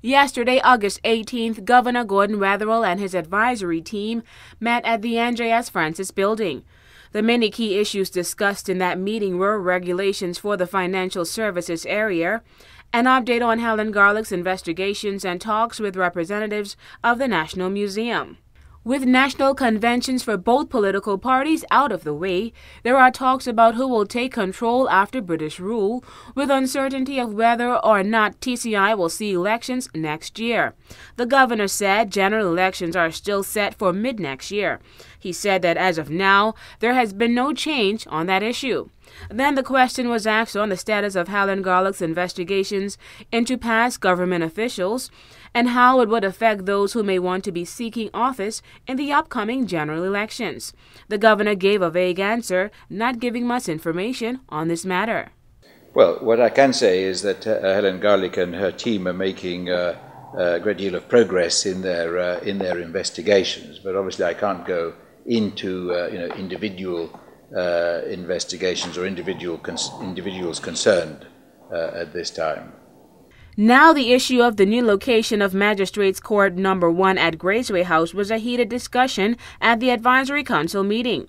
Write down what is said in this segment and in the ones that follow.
Yesterday, August 18th, Governor Gordon Wetherell and his advisory team met at the NJS Francis Building. The many key issues discussed in that meeting were regulations for the financial services area, an update on Helen Garlick's investigations, and talks with representatives of the National Museum. With national conventions for both political parties out of the way, there are talks about who will take control after British rule, with uncertainty of whether or not TCI will see elections next year. The governor said general elections are still set for mid-next year. He said that as of now, there has been no change on that issue. Then the question was asked on the status of Helen Garlick's investigations into past government officials and how it would affect those who may want to be seeking office in the upcoming general elections. The governor gave a vague answer, not giving much information on this matter. Well, what I can say is that Helen Garlick and her team are making a great deal of progress in their investigations, but obviously I can't go into individual investigations or individuals concerned at this time. Now the issue of the new location of Magistrates Court No. 1 at Graceway House was a heated discussion at the Advisory Council meeting.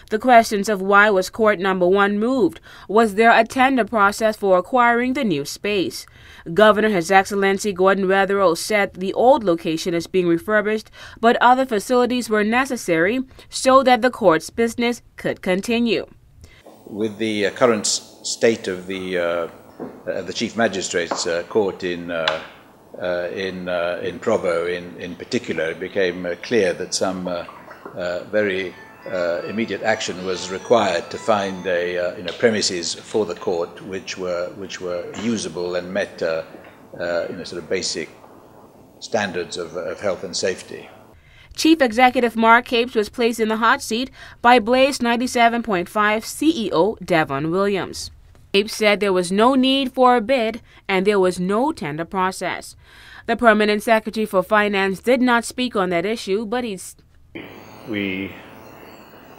The questions of why was Court No. 1 moved? Was there a tender process for acquiring the new space? Governor His Excellency Gordon Wetherell said the old location is being refurbished, but other facilities were necessary so that the court's business could continue. With the current state of the Chief Magistrate's Court in Provo in particular, it became clear that some very immediate action was required to find premises for the court which were usable and met sort of basic standards of health and safety. Chief Executive Mark Capes was placed in the hot seat by Blaze 97.5 CEO Devon Williams. Capes said there was no need for a bid and there was no tender process. The Permanent Secretary for Finance did not speak on that issue, but we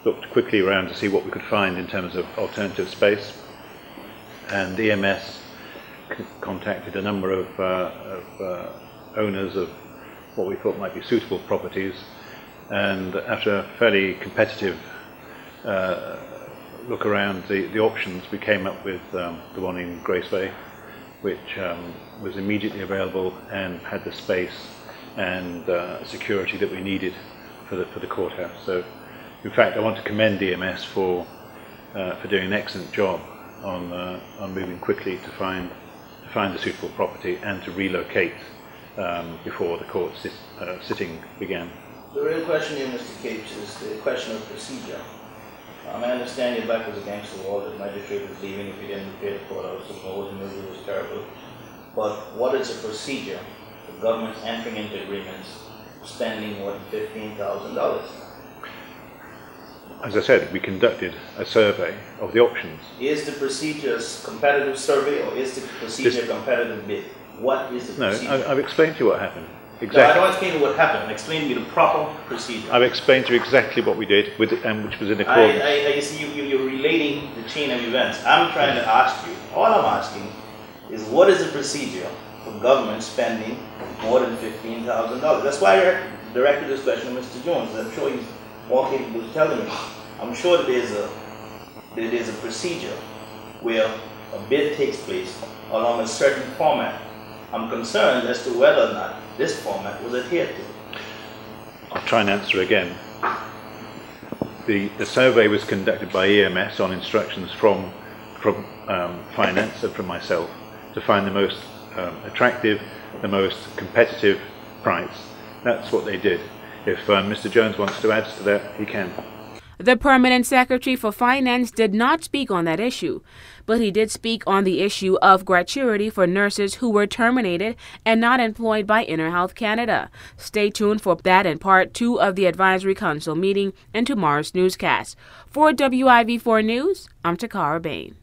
looked quickly around to see what we could find in terms of alternative space, and EMS contacted a number of owners of what we thought might be suitable properties, and after a fairly competitive look around the options, we came up with the one in Graceway, which was immediately available and had the space and security that we needed for the courthouse. So, in fact, I want to commend EMS for doing an excellent job on moving quickly to find a suitable property and to relocate before the court sitting began. The real question here, Mr. Capes, is the question of procedure. I understand your back was against the wall, the magistrate was leaving if you didn't pay the courthouse, the whole movie was terrible. But what is the procedure for governments entering into agreements spending more than $15,000? As I said, we conducted a survey of the options. Is the procedure a competitive survey or is the procedure a competitive bid? What is the procedure? No, I've explained to you what happened. Exactly. No, I don't explain what happened. Explain to me the proper procedure. I've explained to you exactly what we did, and which was in accordance. I see you're relating the chain of events. I'm trying to ask you, all I'm asking is what is the procedure for government spending more than $15,000? That's why I directed this question to Mr. Jones. I'm sure he's more capable of telling me. I'm sure that there's a procedure where a bid takes place along a certain format. I'm concerned as to whether or not this format was adhered to. I'll try and answer again. The survey was conducted by EMS on instructions from finance and from myself to find the most attractive, the most competitive price. That's what they did. If Mr. Jones wants to add to that, he can. The Permanent Secretary for Finance did not speak on that issue, but he did speak on the issue of gratuity for nurses who were terminated and not employed by Inner Health Canada. Stay tuned for that in Part 2 of the Advisory Council meeting and tomorrow's newscast. For WIV4 News, I'm Takara Bain.